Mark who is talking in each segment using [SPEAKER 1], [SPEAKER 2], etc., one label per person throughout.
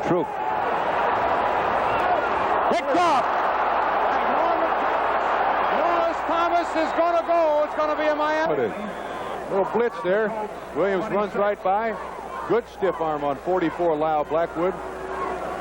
[SPEAKER 1] Troop. Picked off. Norris Thomas is going to go. It's going to be a Miami.
[SPEAKER 2] Little blitz there. Williams runs right by. Good stiff arm on 44 Lyle Blackwood.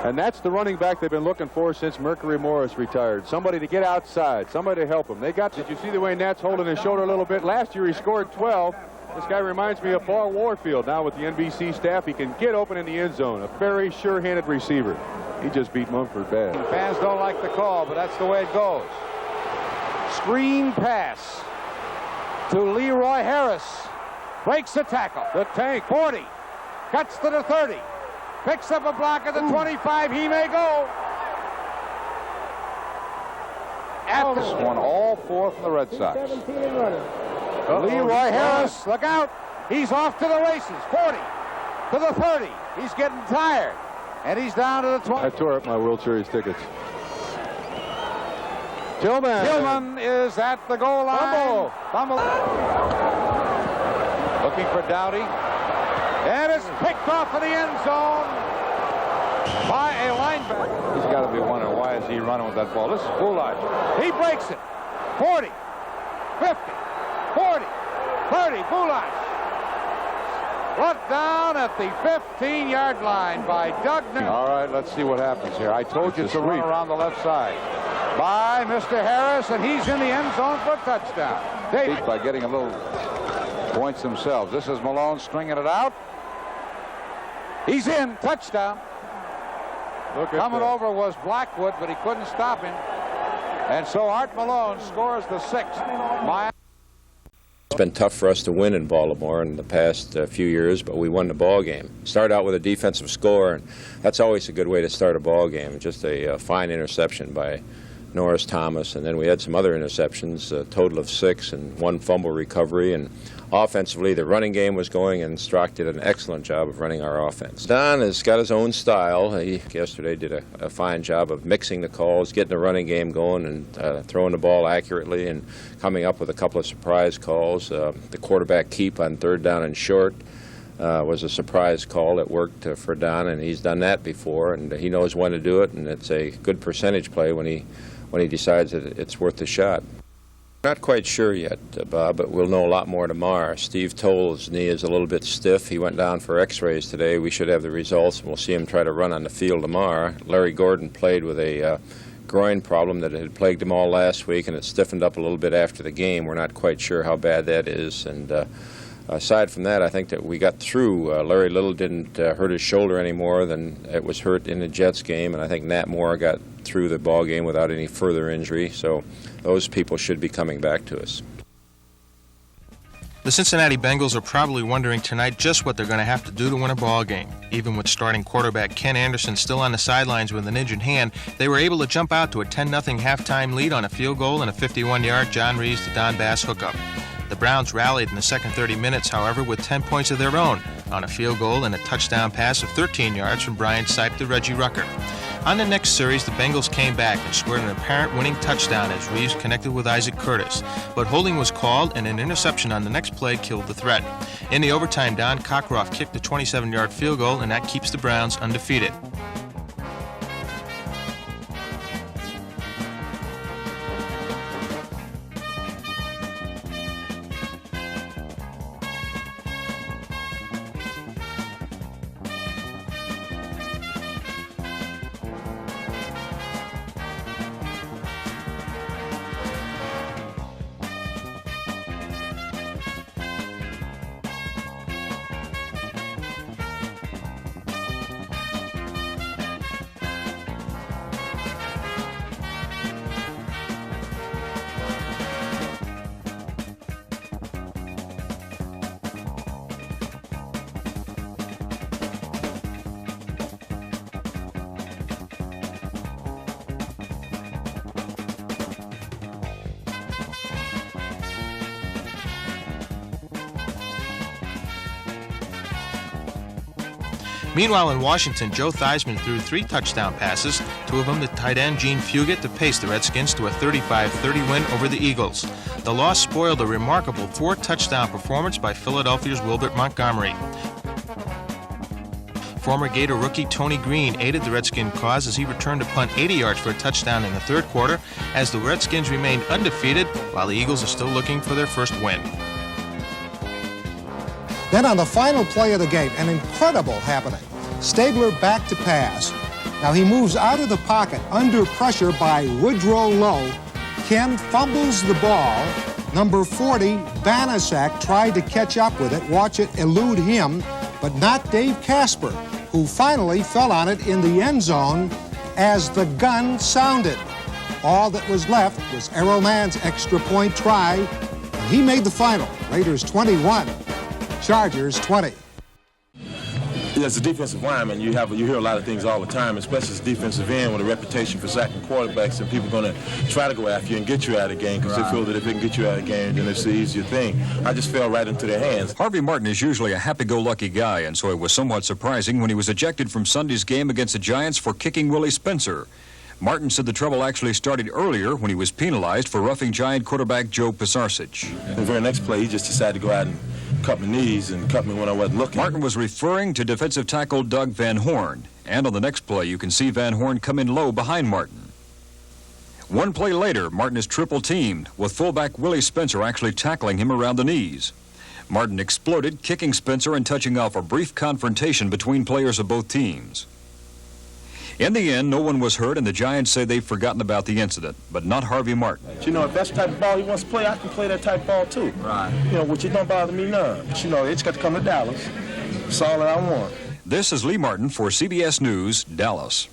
[SPEAKER 2] And that's the running back they've been looking for since Mercury Morris retired. Somebody to get outside. Somebody to help him. Did you see the way Nat's holding his shoulder a little bit? Last year he scored 12. This guy reminds me of Paul Warfield. Now with the NBC staff, he can get open in the end zone. A very sure-handed receiver. He just beat Mumford bad.
[SPEAKER 1] Fans don't like the call, but that's the way it goes. Screen pass to Leroy Harris. Breaks the tackle.
[SPEAKER 2] The tank.
[SPEAKER 1] 40. Cuts to the 30. Picks up a block at the 25. He may go. At this one, all four from the Red Sox. Leroy Harris, look out. He's off to the races. 40 to the 30. He's getting tired. And he's down to the 20.
[SPEAKER 2] I tore up my World Series tickets. Tillman
[SPEAKER 1] is at the goal line. Fumble. Looking for Dowdy. And it's picked off in the end zone by a linebacker. He's got to be wondering why is he running with that ball. This is foolhardy. He breaks it. 40, 50, 40, 30, Foulage. Brought down at the 15-yard line by Doug Nahan. All right, let's see what happens here. I told you to run around the left side by Mr. Harris, and he's in the end zone for a touchdown. By getting a little points themselves. This is Malone stringing it out. He's in. Touchdown. Coming over was Blackwood, but he couldn't stop him. And so Art Malone scores the 6th.
[SPEAKER 3] It's been tough for us to win in Baltimore in the past few years, but we won the ball game. Start out with a defensive score, and that's always a good way to start a ball game. Just a fine interception by Norris Thomas, and then we had some other interceptions, a total of 6 and 1 fumble recovery. And offensively, the running game was going, and Strock did an excellent job of running our offense. Don has got his own style. He yesterday did a fine job of mixing the calls, getting the running game going, and throwing the ball accurately, and coming up with a couple of surprise calls. The quarterback keep on 3rd down and short was a surprise call that worked for Don, and he's done that before, and he knows when to do it, and it's a good percentage play when he decides that it's worth the shot. Not quite sure yet, Bob, but we'll know a lot more tomorrow. Steve Toll's knee is a little bit stiff. He went down for x-rays today. We should have the results, and we'll see him try to run on the field tomorrow. Larry Gordon played with a groin problem that had plagued him all last week, and it stiffened up a little bit after the game. We're not quite sure how bad that is. And aside from that, I think that we got through. Larry Little didn't hurt his shoulder any more than it was hurt in the Jets game, and I think Nat Moore got through the ball game without any further injury. So those people should be coming back to us.
[SPEAKER 4] The Cincinnati Bengals are probably wondering tonight just what they're going to have to do to win a ball game. Even with starting quarterback Ken Anderson still on the sidelines with an injured hand, they were able to jump out to a 10-0 halftime lead on a field goal and a 51-yard John Reese to Don Bass hookup. The Browns rallied in the second 30 minutes, however, with 10 points of their own on a field goal and a touchdown pass of 13 yards from Brian Sipe to Reggie Rucker. On the next series, the Bengals came back and scored an apparent winning touchdown as Reeves connected with Isaac Curtis. But holding was called, and an interception on the next play killed the threat. In the overtime, Don Cockcroft kicked a 27-yard field goal, and that keeps the Browns undefeated. Meanwhile, in Washington, Joe Theismann threw 3 touchdown passes, 2 of them to tight end Gene Fugit to pace the Redskins to a 35-30 win over the Eagles. The loss spoiled a remarkable 4-touchdown performance by Philadelphia's Wilbert Montgomery. Former Gator rookie Tony Green aided the Redskin cause as he returned to punt 80 yards for a touchdown in the third quarter, as the Redskins remained undefeated while the Eagles are still looking for their first win.
[SPEAKER 5] Then on the final play of the game, an incredible happening. Stabler back to pass. Now he moves out of the pocket under pressure by Woodrow Lowe. Ken fumbles the ball. Number 40, Banaszak, tried to catch up with it. Watch it elude him, but not Dave Casper, who finally fell on it in the end zone as the gun sounded. All that was left was Errol Mann's extra point try, and he made the final. Raiders 21, Chargers 20.
[SPEAKER 6] As a defensive lineman, you hear a lot of things all the time, especially as a defensive end with a reputation for sacking quarterbacks, and people are going to try to go after you and get you out of the game because they feel that if they can get you out of the game, then it's the easier thing. I just fell right into their hands.
[SPEAKER 7] Harvey Martin is usually a happy-go-lucky guy, and so it was somewhat surprising when he was ejected from Sunday's game against the Giants for kicking Willie Spencer. Martin said the trouble actually started earlier when he was penalized for roughing Giant quarterback Joe Pisarcich.
[SPEAKER 6] The very next play, he just decided to go out and cut my knees and cut me when I wasn't looking.
[SPEAKER 7] Martin was referring to defensive tackle Doug Van Horn, and on the next play you can see Van Horn come in low behind Martin. One play later, Martin is triple teamed, with fullback Willie Spencer actually tackling him around the knees. Martin exploded, kicking Spencer and touching off a brief confrontation between players of both teams. In the end, no one was hurt, and the Giants say they've forgotten about the incident, but not Harvey Martin.
[SPEAKER 6] You know, if that's the type of ball he wants to play, I can play that type of ball too. Right. You know, which it don't bother me none. But you know, it's got to come to Dallas. That's all that I want.
[SPEAKER 7] This is Lee Martin for CBS News, Dallas.